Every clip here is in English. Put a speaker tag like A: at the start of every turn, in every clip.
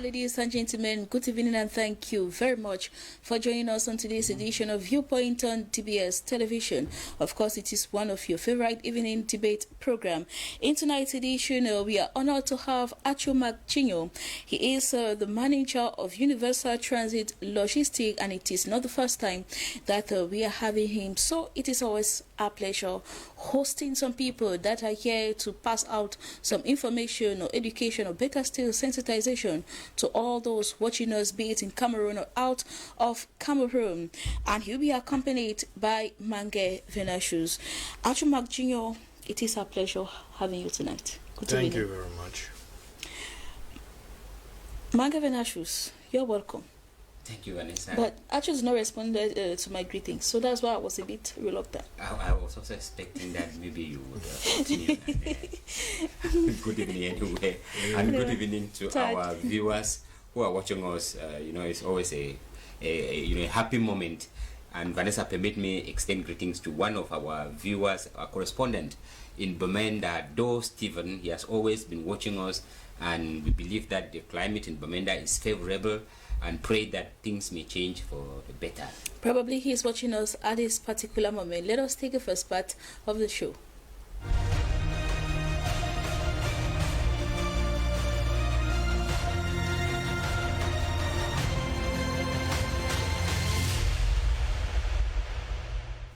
A: ladies and gentlemen. Good evening and thank you very much for joining us on today's edition of Viewpoint on TBS Television. Of course, it is one of your favorite evening debate program. In tonight's edition, we are honored to have Achu Magchinyo. He is the manager of Universal Transit Logistics, and it is not the first time that we are having him. So it is always our pleasure hosting some people that are here to pass out some information or education or better still sensitization to all those watching us, be it in Cameroon or out of Cameroon. And he'll be accompanied by Mange Venashus. Achu Magchinyo, it is our pleasure having you tonight.
B: Thank you very much.
A: Mange Venashus, you're welcome.
C: Thank you, Vanessa.
A: But Achu has not responded to my greetings, so that's why I was a bit reluctant.
C: I was also expecting that maybe you would continue. Good evening anyway, and good evening to our viewers who are watching us. It's always a happy moment. And Vanessa, permit me extend greetings to one of our viewers, our correspondent in Bamenda, Do Stephen. He has always been watching us, and we believe that the climate in Bamenda is favorable, and pray that things may change for the better.
A: Probably he's watching us at this particular moment. Let us take the first part of the show.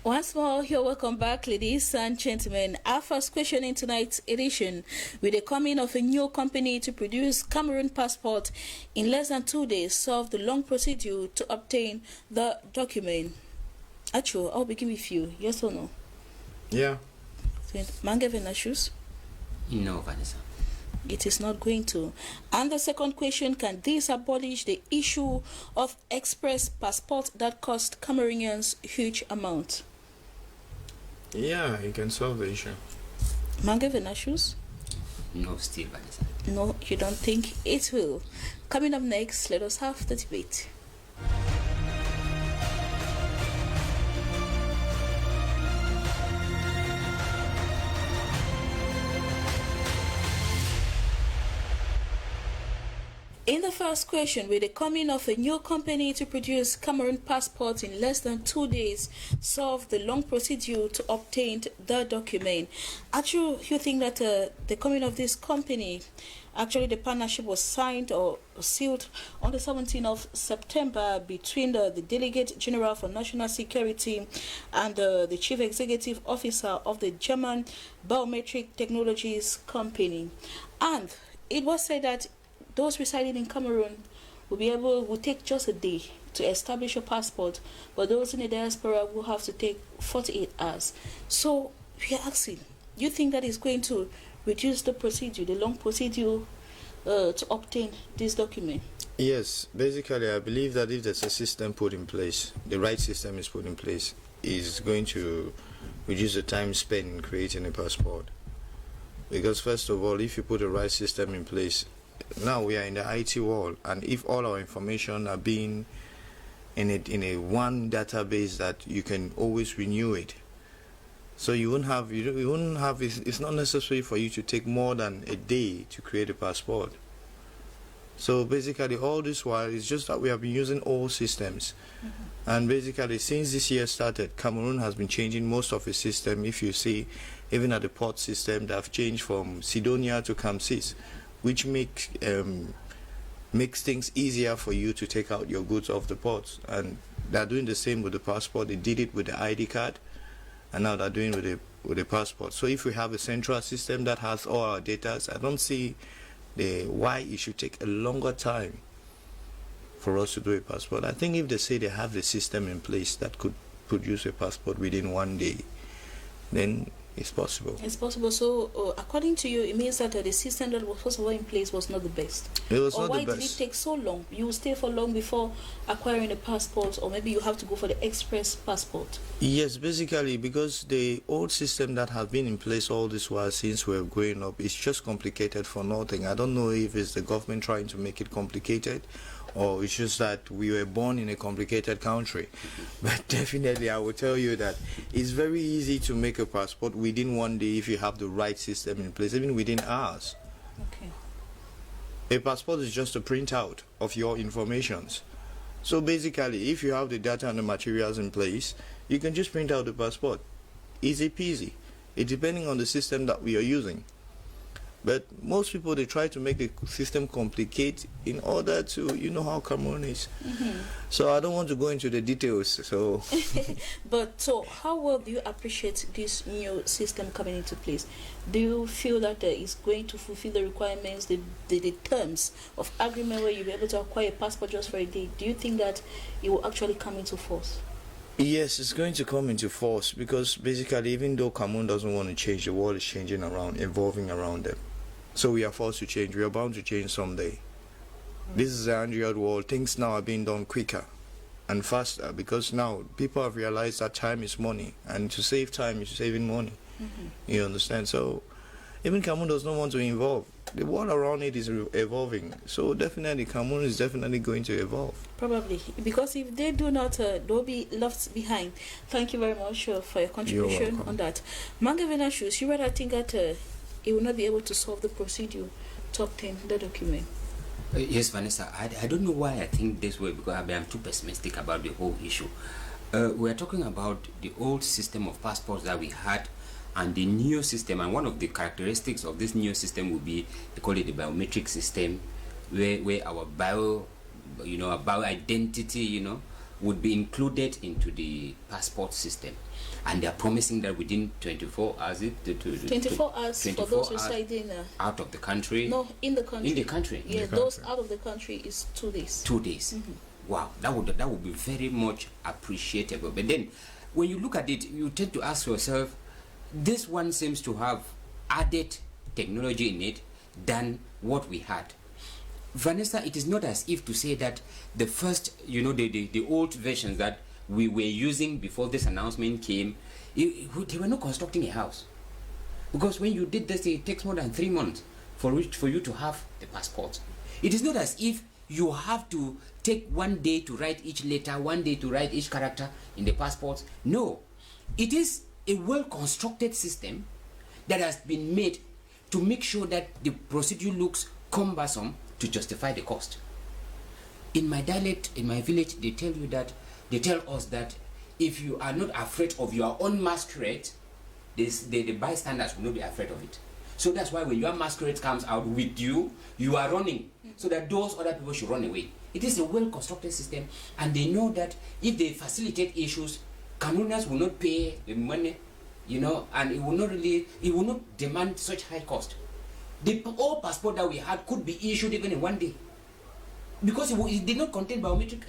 A: Once more, you're welcome back, ladies and gentlemen. Our first question in tonight's edition: with the coming of a new company to produce Cameroon passport in less than 2 days, solve the long procedure to obtain the document. Achu, I'll begin with you. Yes or no?
B: Yeah.
A: Mange Venashus?
C: No, Vanessa.
A: It is not going to. And the second question: can this abolish the issue of express passport that cost Cameroonians huge amount?
B: Yeah, you can solve the issue.
A: Mange Venashus?
C: No, still, Vanessa.
A: No, you don't think it will. Coming up next, let us have the debate. In the first question: with the coming of a new company to produce Cameroon passport in less than 2 days, solve the long procedure to obtain the document. Actually, you think that the coming of this company, actually the partnership was signed or sealed on the 17th of September between the Delegate General for National Security and the Chief Executive Officer of the German Biometric Technologies Company. And it was said that those residing in Cameroon will take just a day to establish a passport, but those in the diaspora will have to take 48 hours. So we are asking, do you think that is going to reduce the procedure, the long procedure to obtain this document?
B: Yes, basically I believe that if there's a system put in place, the right system is put in place, is going to reduce the time spent in creating a passport. Because first of all, if you put the right system in place, now we are in the IT world, and if all our information are being in a one database that you can always renew it, so you won't have it's not necessary for you to take more than a day to create a passport. So basically all this while it's just that we have been using old systems. And basically since this year started, Cameroon has been changing most of its system. If you see, even at the port system, they have changed from Sidonia to Camsis, which makes things easier for you to take out your goods off the ports. And they're doing the same with the passport. They did it with the ID card, and now they're doing with the passport. So if we have a central system that has all our data, I don't see why it should take a longer time for us to do a passport. I think if they say they have the system in place that could produce a passport within 1 day, then it's possible.
A: It's possible. So, according to you, it means that the system that was first of all in place was not the best.
B: It was
A: or
B: not the best.
A: Why did it take so long? You stay for long before acquiring a passport, or maybe you have to go for the express passport?
B: Yes, basically because the old system that has been in place all this while since we were growing up is just complicated for nothing. I don't know if it's the government trying to make it complicated, or it's just that we were born in a complicated country. But definitely I will tell you that it's very easy to make a passport within 1 day if you have the right system in place, even within hours.
A: Okay.
B: A passport is just a printout of your informations. So basically, if you have the data and the materials in place, you can just print out the passport. Easy peasy. It depending on the system that we are using. But most people, they try to make the system complicate in order to, you know how Cameroon is. So I don't want to go into the details. So,
A: But so how well do you appreciate this new system coming into place? Do you feel that it's going to fulfill the requirements, the terms of agreement where you'll be able to acquire a passport just for a day? Do you think that it will actually come into force?
B: yes, it's going to come into force because basically, even though Cameroon doesn't want to change, the world is changing around, evolving around them. So we are forced to change. We are bound to change someday. This is the Android world. Things now are being done quicker and faster because now people have realized that time is money, and to save time is saving money. You understand? So even Cameroon does not want to evolve. The world around it is evolving. So definitely Cameroon is definitely going to evolve.
A: Probably, because if they do not, they'll be left behind. Thank you very much for your contribution on that. Mangavina Shoes, you rather think that it will not be able to solve the procedure to obtain the document?
C: Yes, Vanessa, I don't know why I think this way, because I'm too pessimistic about the whole issue. We're talking about the old system of passports that we had and the new system, and one of the characteristics of this new system will be, they call it the biometric system, where our our bio identity, would be included into the passport system. And they are promising that within 24 hours,
A: 24 hours 24 for those residing
C: out of the country.
A: No, in the country.
C: In the country.
A: Yeah, those out of the country is 2 days.
C: 2 days. Wow, that would be very much appreciable. But then, when you look at it, you tend to ask yourself, this one seems to have added technology in it than what we had. Vanessa, it is not as if to say that the first, the old versions that we were using before this announcement came, they were not constructing a house. Because when you did this, it takes more than 3 months for you to have the passport. It is not as if you have to take 1 day to write each letter, 1 day to write each character in the passport. No, it is a well-constructed system that has been made to make sure that the procedure looks cumbersome to justify the cost. In my dialect, in my village, they tell us that if you are not afraid of your own masquerade, the bystanders will not be afraid of it. So that's why when your masquerade comes out with you, you are running, so that those other people should run away. It is a well-constructed system, and they know that if they facilitate issues, Cameroonians will not pay the money, and it will not demand such high cost. The old passport that we had could be issued even in 1 day, because it did not contain biometric,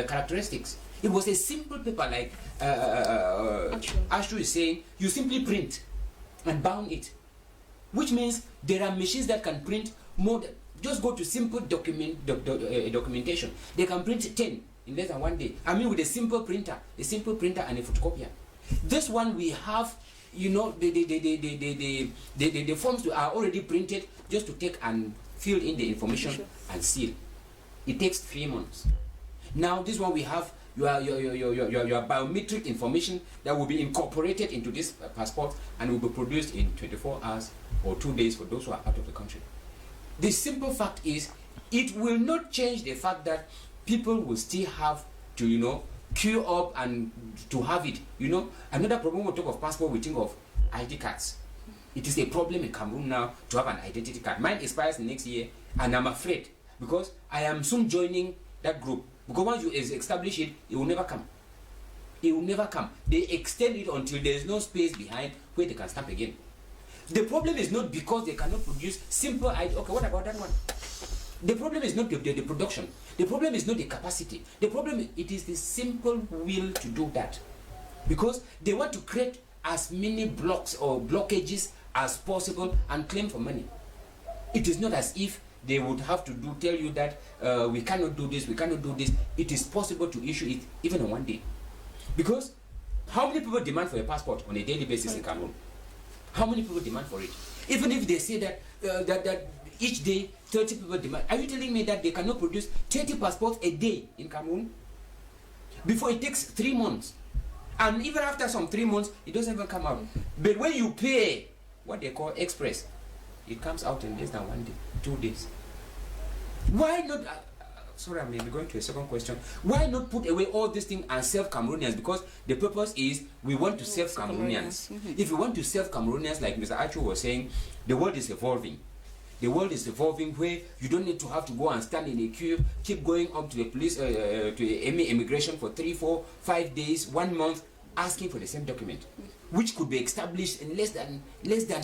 C: characteristics. It was a simple paper, like Ashru is saying. You simply print and bound it, which means there are machines that can print more. Just go to simple documentation. They can print 10 in less than 1 day. I mean, with a simple printer and a photocopier. This one we have, the forms are already printed, just to take and fill in the information and seal. It takes 3 months. Now this one we have your biometric information that will be incorporated into this passport and will be produced in 24 hours or 2 days for those who are out of the country. The simple fact is, it will not change the fact that people will still have to queue up and to have it. Another problem, we talk of passport, we think of ID cards. It is a problem in Cameroon now to have an identity card. Mine expires next year, and I'm afraid, because I am soon joining that group. Because once you establish it, it will never come. It will never come. They extend it until there is no space behind where they can stamp again. The problem is not because they cannot produce simple ID. Okay, what about that one? The problem is not the production. The problem is not the capacity. The problem it is the simple will to do that. Because they want to create as many blocks or blockages as possible and claim for money. It is not as if they would have to tell you that we cannot do this, we cannot do this. It is possible to issue it even in 1 day. Because how many people demand for a passport on a daily basis in Cameroon? How many people demand for it? Even if they say that that each day 30 people demand, are you telling me that they cannot produce 30 passports a day in Cameroon? Before it takes 3 months. And even after some 3 months, it doesn't even come out. But when you pay what they call express, it comes out in less than 1 day. 2 days. Why not? Sorry, I may be going to a second question. Why not put away all these things and serve Cameroonians? Because the purpose is we want to serve Cameroonians. If we want to serve Cameroonians, like Mr. Achu was saying, the world is evolving. The world is evolving where you don't need to have to go and stand in a queue, keep going up to the police, to immigration for 3, 4, 5 days, 1 month, asking for the same document, which could be established in less than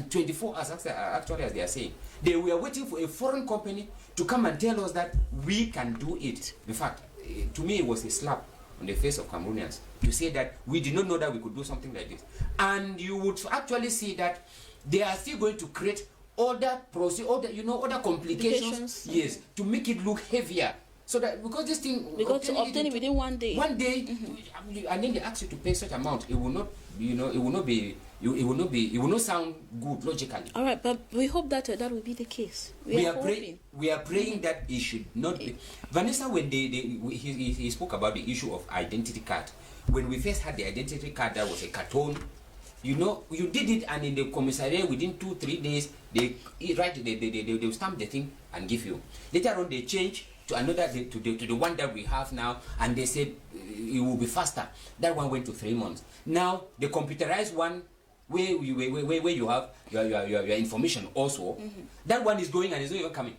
C: 24 hours, actually, as they are saying. They were waiting for a foreign company to come and tell us that we can do it. In fact, to me, it was a slap on the face of Cameroonians to say that we did not know that we could do something like this. And you would actually see that they are still going to create other complications, yes, to make it look heavier. So that because this thing,
A: because to obtain it within 1 day,
C: and then they ask you to pay such amount, it will not, it will not sound good logically.
A: All right, but we hope that that will be the case. We
C: are praying that it should not be. Vanessa, when he spoke about the issue of identity card, when we first had the identity card, that was a carton. You did it, and in the commissariat within 2-3 days, they stamp the thing and give you. Later on, they change to another to the one that we have now, and they said it will be faster. That one went to 3 months. Now the computerized one, where you have your information also, that one is going and is not even coming.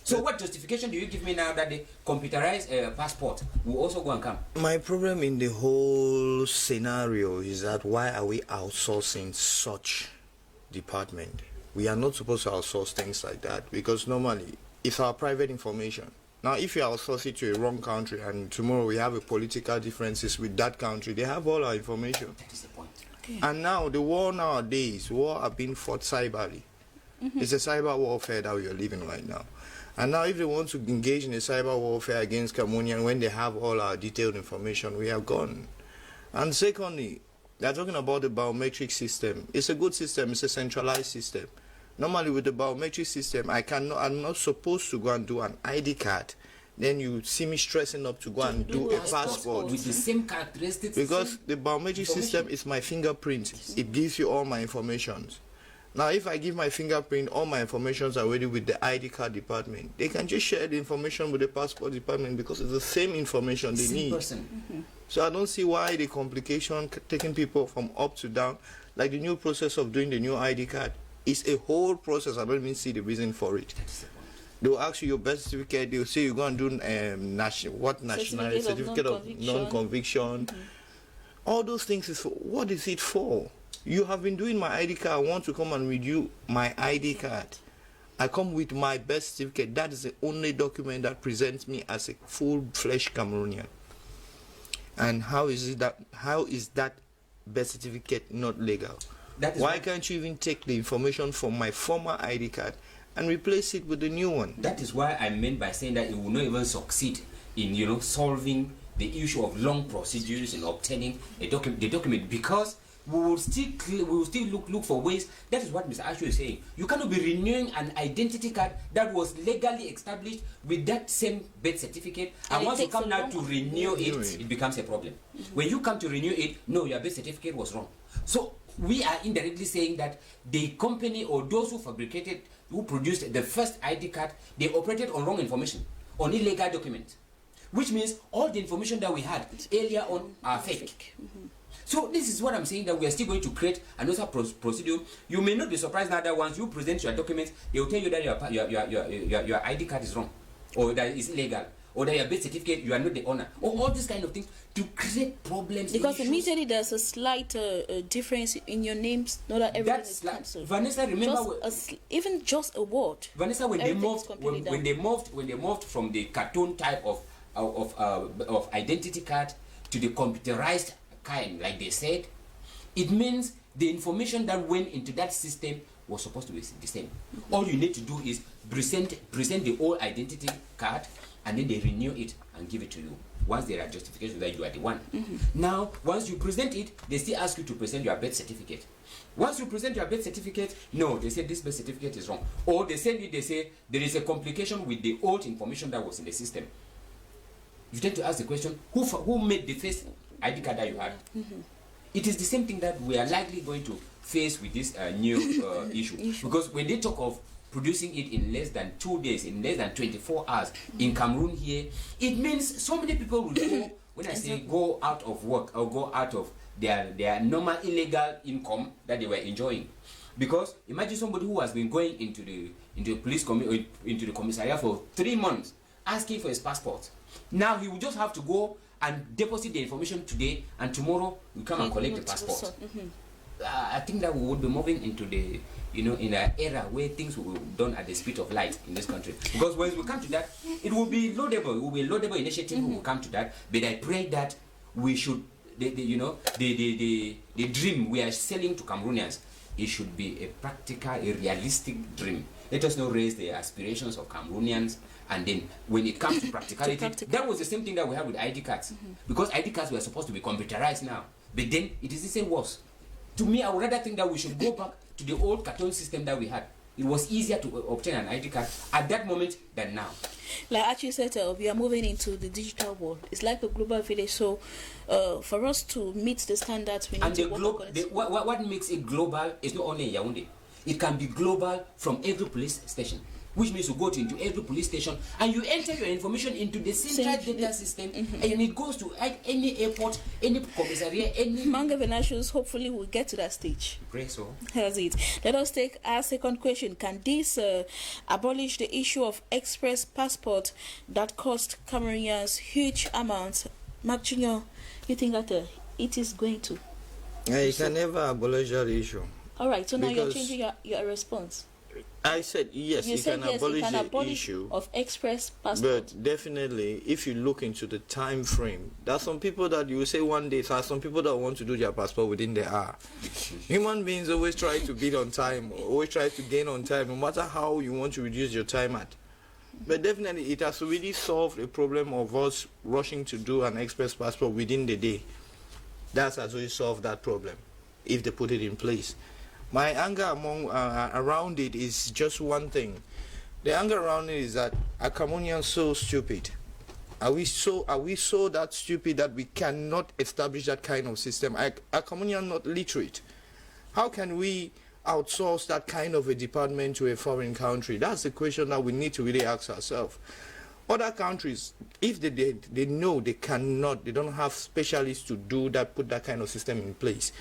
C: So what justification do you give me now that the computerized passport will also go and come?
B: My problem in the whole scenario is that why are we outsourcing such department? We are not supposed to outsource things like that, because normally it's our private information. Now if you outsource it to a wrong country and tomorrow we have a political differences with that country, they have all our information.
C: That is the point.
A: Okay.
B: And now the war nowadays, war are being fought cyberly. It's a cyber warfare that we are living right now. And now if they want to engage in a cyber warfare against Cameroonian when they have all our detailed information, we are gone. And secondly, they're talking about the biometric system. It's a good system, it's a centralized system. Normally with the biometric system, I'm not supposed to go and do an ID card. Then you see me stressing up to go and do a passport.
C: With the same characteristics.
B: Because the biometric system is my fingerprint. It gives you all my information. Now, if I give my fingerprint, all my information are already with the ID card department. They can just share the information with the passport department because it's the same information they need. So I don't see why the complication taking people from up to down, like the new process of doing the new ID card, is a whole process. I don't even see the reason for it. They'll ask you your birth certificate. They'll say you're going to do nationality certificate of non-conviction. All those things is what is it for? You have been doing my ID card. I want to come and renew my ID card. I come with my birth certificate. That is the only document that presents me as a full-fledged Cameroonian. And how is that birth certificate not legal? Why can't you even take the information from my former ID card and replace it with the new one?
C: That is why I meant by saying that it will not even succeed in solving the issue of long procedures in obtaining the document, because we will still look for ways. That is what Mr. Ashu is saying. You cannot be renewing an identity card that was legally established with that same birth certificate, and once you come now to renew it, it becomes a problem. When you come to renew it, no, your birth certificate was wrong. So we are indirectly saying that the company or those who produced the first ID card, they operated on wrong information, on illegal documents, which means all the information that we had earlier on are fake. So this is what I'm saying, that we are still going to create another procedure. You may not be surprised now that once you present your documents, they will tell you that your ID card is wrong, or that it's illegal, or that your birth certificate, you are not the owner, or all these kind of things to create problems.
A: Because immediately there's a slight difference in your names, not that everything is cancelled.
C: Vanessa, remember,
A: even just a word.
C: Vanessa, when they moved from the cartoon type of identity card to the computerized kind, like they said, it means the information that went into that system was supposed to be the same. All you need to do is present the old identity card, and then they renew it and give it to you once there are justifications that you are the one. Now, once you present it, they still ask you to present your birth certificate. Once you present your birth certificate, no, they say this birth certificate is wrong. Or they send you, they say there is a complication with the old information that was in the system. You tend to ask the question, who made the first ID card that you had? It is the same thing that we are likely going to face with this new issue. Because when they talk of producing it in less than 2 days, in less than 24 hours in Cameroon here, it means so many people will go, when I say go out of work or go out of their normal illegal income that they were enjoying. Because imagine somebody who has been going into the police into the commissariat for 3 months asking for his passport. Now he will just have to go and deposit the information today, and tomorrow we come and collect the passport. I think that we would be moving into the, in an era where things will be done at the speed of light in this country. Because when we come to that, it will be laudable. It will be a laudable initiative when we come to that. But I pray that we should, the dream we are selling to Cameroonians, it should be a practical, a realistic dream. Let us not raise the aspirations of Cameroonians, and then when it comes to practicality, that was the same thing that we had with ID cards. Because ID cards were supposed to be computerized now, but then it is the same worse. To me, I would rather think that we should go back to the old carton system that we had. It was easier to obtain an ID card at that moment than now.
A: Like Archie said, we are moving into the digital world. It's like a global village. So, for us to meet the standards, we need to work on it.
C: What makes it global is not only in Yaoundé. It can be global from every police station. Which means you go into every police station and you enter your information into the central data system, and it goes to any airport, any commissariat, any...
A: Manga Venatius, hopefully we'll get to that stage.
C: Pray so.
A: That's it. Let us take our second question. Can this abolish the issue of express passport that cost Cameroonians huge amounts? Mark Jr., you think that it is going to?
B: You can never abolish that issue.
A: All right, so now you're changing your response.
B: I said yes, you can abolish the issue
A: of express passport.
B: But definitely, if you look into the time frame, there are some people that you will say one day, there are some people that want to do their passport within the hour. Human beings always try to beat on time, always try to gain on time, no matter how you want to reduce your time at. But definitely, it has really solved a problem of us rushing to do an express passport within the day. That has really solved that problem, if they put it in place. My anger around it is just one thing. The anger around it is that are Cameroonians so stupid? Are we so that stupid that we cannot establish that kind of system? Are Cameroonians not literate? How can we outsource that kind of a department to a foreign country? That's the question that we need to really ask ourselves. Other countries, if they did, they know they cannot, they don't have specialists to do that, put that kind of system in place.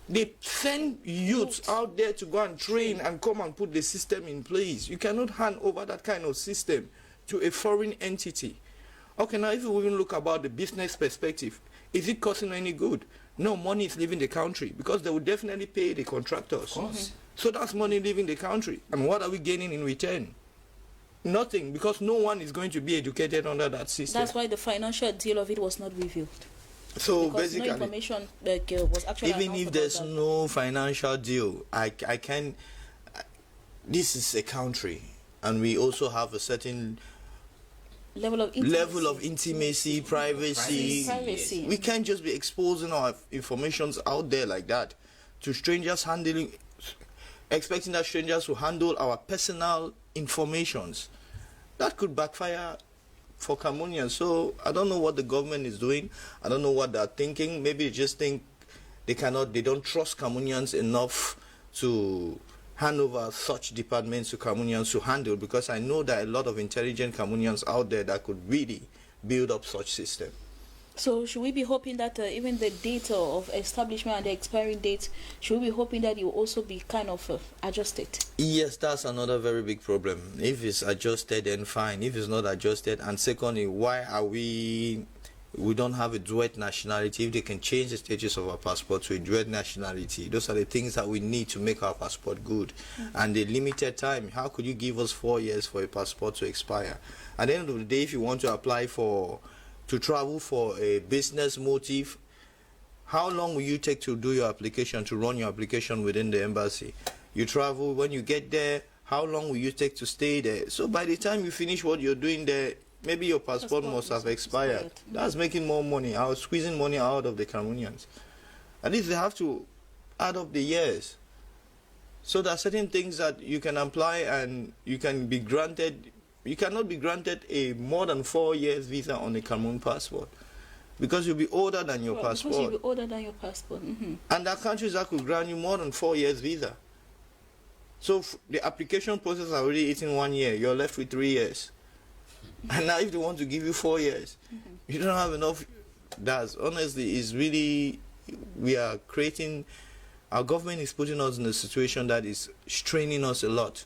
B: They send youths out there to go and train and come and put the system in place. You cannot hand over that kind of system to a foreign entity. Okay, now if you even look about the business perspective, is it costing any good? No, money is leaving the country because they will definitely pay the contractors. So that's money leaving the country. And what are we gaining in return? Nothing, because no one is going to be educated under that system.
A: That's why the financial deal of it was not revealed.
B: So
A: because
B: basically,
A: no information was actually
B: even if there's no financial deal, I can. This is a country, and we also have a certain
A: level of
B: intimacy, privacy. We can't just be exposing our informations out there like that to strangers, expecting that strangers will handle our personal informations. That could backfire for Cameroonians. So I don't know what the government is doing. I don't know what they're thinking. Maybe they just think they don't trust Cameroonians enough to hand over such departments to Cameroonians to handle, because I know there are a lot of intelligent Cameroonians out there that could really build up such system.
A: So should we be hoping that even the date of establishment and the expiring date, should we be hoping that it will also be kind of adjusted? Yes,
B: that's another very big problem. If it's adjusted, then fine. If it's not adjusted, and secondly, why are we don't have a dual nationality? If they can change the status of our passport to a dual nationality, those are the things that we need to make our passport good. And the limited time, how could you give us 4 years for a passport to expire? At the end of the day, if you want to apply to travel for a business motive, how long will you take to do your application, to run your application within the embassy? You travel, when you get there, how long will you take to stay there? So by the time you finish what you're doing there, maybe your passport must have expired. That's making more money, squeezing money out of the Cameroonians. At least they have to add up the years. So there are certain things that you can apply and you can be granted. You cannot be granted a more than 4 years visa on a Cameroon passport, because you'll be older than your passport.
A: Because you'll be older than your passport.
B: And there are countries that could grant you more than 4 years visa. So the application process is already eating 1 year. You're left with 3 years. And now if they want to give you 4 years, you don't have enough. That's honestly is really, we are creating, our government is putting us in a situation that is straining us a lot.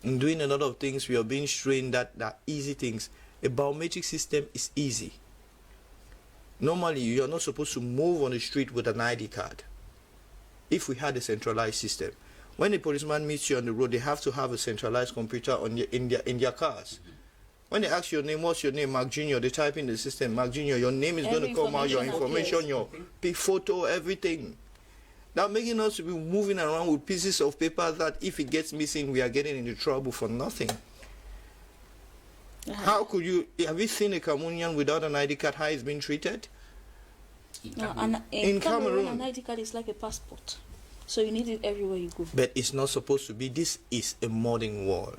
B: In doing a lot of things, we are being strained that easy things. A biometric system is easy. Normally, you are not supposed to move on the street with an ID card. If we had a centralized system, when a policeman meets you on the road, they have to have a centralized computer in their cars. When they ask your name, what's your name, Mark Jr., they type in the system, Mark Jr., your name is going to come out, your information, your big photo, everything. Now making us to be moving around with pieces of paper that if it gets missing, we are getting into trouble for nothing. How could you, have you seen a Cameroonian without an ID card, how he's been treated?
A: No, in Cameroon, an ID card is like a passport. So you need it everywhere you go.
B: But it's not supposed to be. This is a modern world.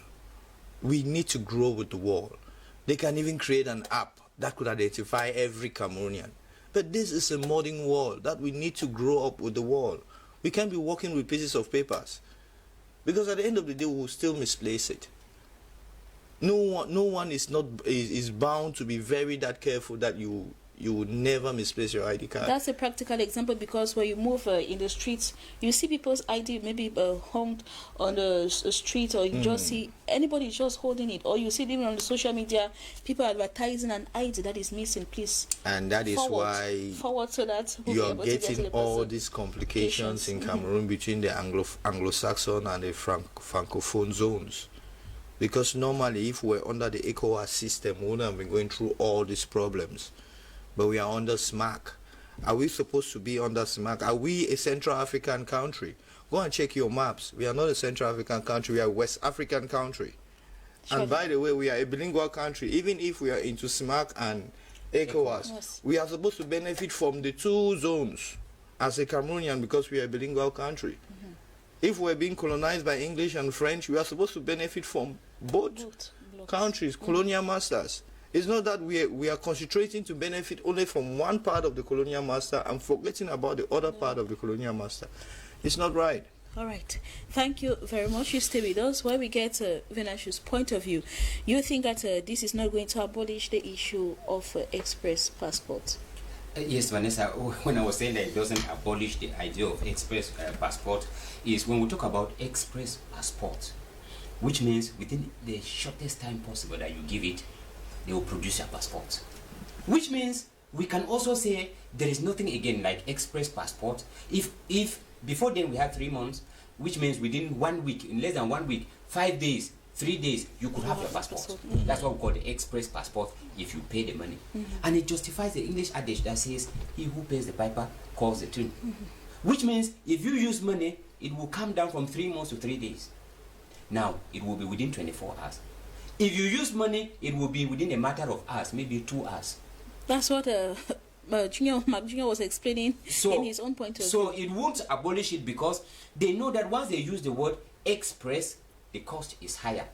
B: We need to grow with the world. They can even create an app that could identify every Cameroonian. But this is a modern world that we need to grow up with the world. We can't be working with pieces of papers. Because at the end of the day, we will still misplace it. No one is bound to be very that careful that you would never misplace your ID card.
A: That's a practical example, because when you move in the streets, you see people's ID maybe hung on the street, or you just see anybody just holding it, or you see even on the social media, people advertising an ID that is missing. Please,
B: and that is why
A: forward so that
B: you are getting all these complications in Cameroon between the Anglo-Saxon and the Francophone zones. Because normally, if we're under the ECOWAS system, we wouldn't have been going through all these problems. But we are under SMAC. Are we supposed to be under SMAC? Are we a Central African country? Go and check your maps. We are not a Central African country. We are a West African country. Sure. And by the way, we are a bilingual country. Even if we are into SMAC and ECOWAS, yes, we are supposed to benefit from the two zones as a Cameroonian, because we are a bilingual country. If we're being colonized by English and French, we are supposed to benefit from both countries, colonial masters. It's not that we are concentrating to benefit only from one part of the colonial master and forgetting about the other part of the colonial master. It's not right.
A: All right. Thank you very much. You stay with us while we get Venashu's point of view. You think that this is not going to abolish the issue of express passport?
C: Yes, Vanessa, when I was saying that it doesn't abolish the idea of express passport, is when we talk about express passport, which means within the shortest time possible that you give it, they will produce your passport. Which means we can also say there is nothing again like express passport. If before then we had 3 months, which means within 1 week, in less than 1 week, 5 days, 3 days, you could have your passport. That's what we call the express passport if you pay the money. And it justifies the English adage that says, he who pays the piper calls the tune. Which means if you use money, it will come down from 3 months to 3 days. Now, it will be within 24 hours. If you use money, it will be within a matter of hours, maybe 2 hours.
A: That's what Mark Jr. was explaining in his own point of view.
C: So it won't abolish it, because they know that once they use the word express, the cost is higher.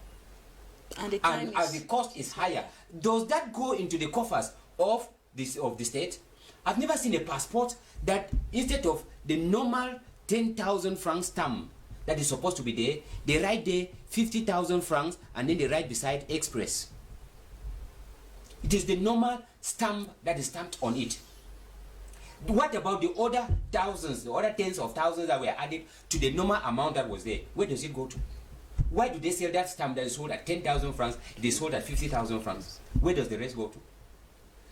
A: And the time
C: as the cost is higher, does that go into the coffers of the state? I've never seen a passport that instead of the normal 10,000 francs stamp that is supposed to be there, they write there 50,000 francs and then they write beside express. It is the normal stamp that is stamped on it. What about the other thousands, the other tens of thousands that were added to the normal amount that was there? Where does it go to? Why do they sell that stamp that is sold at 10,000 francs, it is sold at 50,000 francs? Where does the rest go to?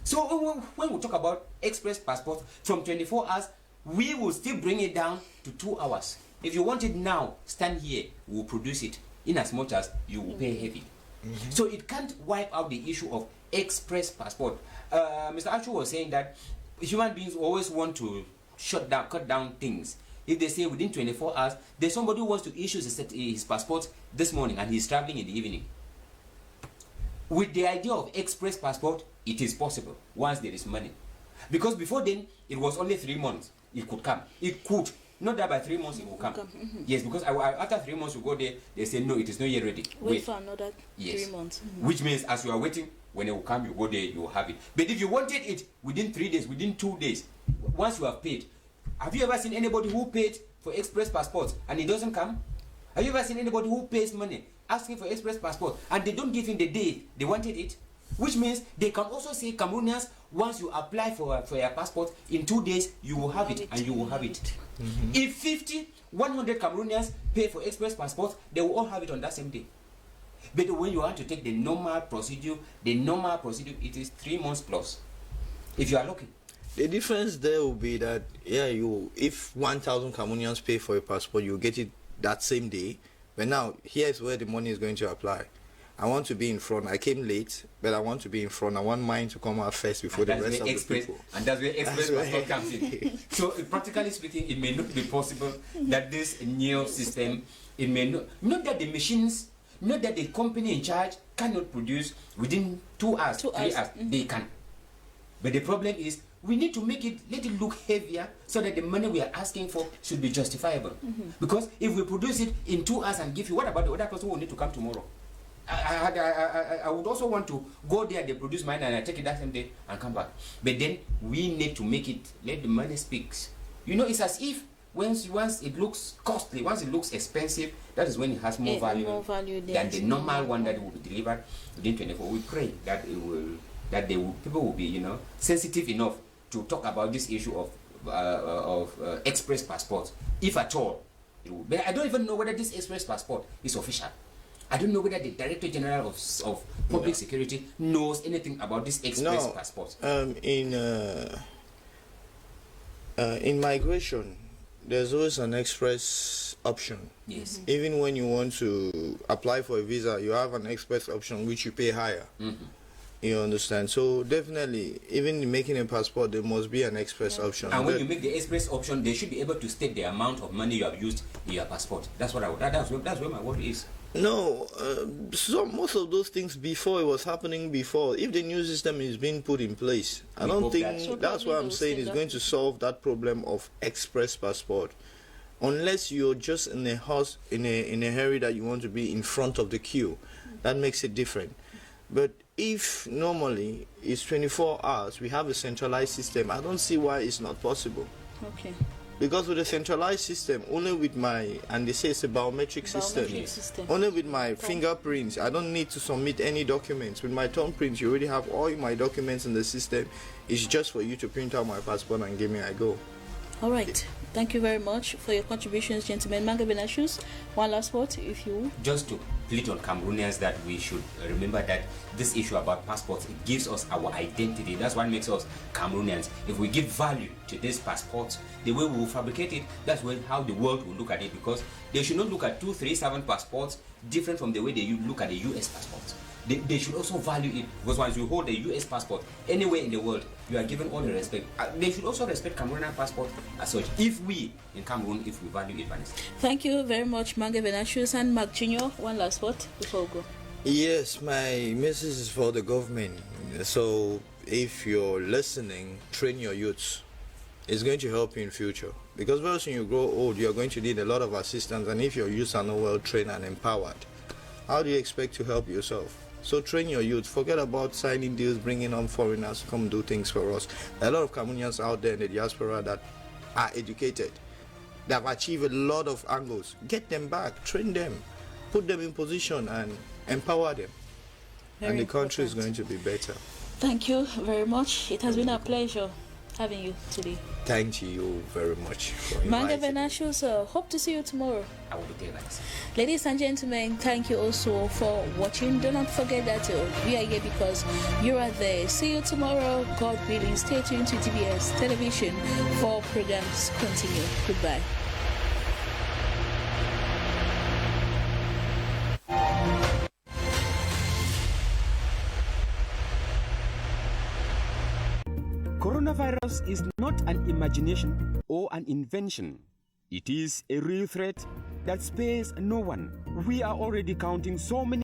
C: So when we talk about express passport, from 24 hours, we will still bring it down to 2 hours. If you want it now, stand here, we'll produce it, in as much as you will pay heavy. So it can't wipe out the issue of express passport. Mr. Achu was saying that human beings always want to cut down things. If they say within 24 hours, there's somebody who wants to issue his passport this morning and he's traveling in the evening. With the idea of express passport, it is possible once there is money. Because before then, it was only 3 months. It could come. It could. Not that by 3 months it will come. Yes, because after 3 months you go there, they say no, it is not yet ready.
A: Wait for another 3 months.
C: Which means as you are waiting, when it will come, you go there, you will have it. But if you wanted it within 3 days, within 2 days, once you have paid, have you ever seen anybody who paid for express passports and it doesn't come? Have you ever seen anybody who pays money asking for express passport and they don't give him the day they wanted it? Which means they can also say, Cameroonians, once you apply for your passport, in 2 days you will have it, and you will have it. If 50, 100 Cameroonians pay for express passport, they will all have it on that same day. But when you want to take the normal procedure, it is 3 months plus, if you are lucky.
B: The difference there will be that, if 1,000 Cameroonians pay for a passport, you get it that same day. But now, here's where the money is going to apply. I want to be in front. I came late, but I want to be in front. I want mine to come out first before the rest of the people.
C: And that's where express passport comes in. So, practically speaking, it may not be possible that this new system, it may not that the machines, not that the company in charge cannot produce within 2 hours, 3 hours. They can. But the problem is, we need to let it look heavier so that the money we are asking for should be justifiable. Because if we produce it in 2 hours and give you, what about the other person who will need to come tomorrow? I would also want to go there, they produce mine, and I take it that same day and come back. But then we need to let the money speak. You know, it's as if once it looks costly, once it looks expensive, that is when it has more value than the normal one that will be delivered within 24. We pray that people will be, sensitive enough to talk about this issue of express passport, if at all. But I don't even know whether this express passport is official. I don't know whether the Director General of Public Security knows anything about this express passport.
B: In migration, there's always an express option.
C: Yes.
B: Even when you want to apply for a visa, you have an express option which you pay higher. You understand? So definitely, even in making a passport, there must be an express option.
C: And when you make the express option, they should be able to state the amount of money you have used in your passport. That's what that's where my worry is.
B: No, most of those things before, it was happening before. If the new system is being put in place, I don't think that's why I'm saying it's going to solve that problem of express passport. Unless you're just in a hurry that you want to be in front of the queue, that makes it different. But if normally it's 24 hours, we have a centralized system, I don't see why it's not possible.
A: Okay.
B: Because with a centralized system, only with and they say it's a biometric system. Only with my fingerprints, I don't need to submit any documents. With my thumbprints, you already have all my documents in the system. It's just for you to print out my passport and give me a go.
A: All right. Thank you very much for your contributions, gentlemen. Manga Benashus, one last word, if you...
C: Just to plead on Cameroonians that we should remember that this issue about passports, it gives us our identity. That's what makes us Cameroonians. If we give value to this passport, the way we will fabricate it, that's how the world will look at it, because they should not look at 237 passports different from the way they look at the US passports. They should also value it, because once you hold a US passport anywhere in the world, you are given all the respect. They should also respect Cameroonian passport as such, if we in Cameroon, if we value it.
A: Thank you very much, Manga Benashus. And Mark Jr., one last word before we go.
B: Yes, my message is for the government. So if you're listening, train your youths. It's going to help you in future, because very soon you grow old, you're going to need a lot of assistance, and if your youths are not well trained and empowered, how do you expect to help yourself? So train your youth. Forget about signing deals, bringing on foreigners to come do things for us. There are a lot of Cameroonians out there in the diaspora that are educated. They have achieved a lot of angles. Get them back, train them, put them in position and empower them. And the country is going to be better.
A: Thank you very much. It has been a pleasure having you today.
B: Thank you very much for
A: Manga Benashus, hope to see you tomorrow.
C: I will be there.
A: Ladies and gentlemen, thank you also for watching. Do not forget that we are here because you are there. See you tomorrow, God willing. Stay tuned to DBS Television for programs continue. Goodbye.
D: Coronavirus is not an imagination or an invention. It is a real threat that spares no one. We are already counting so many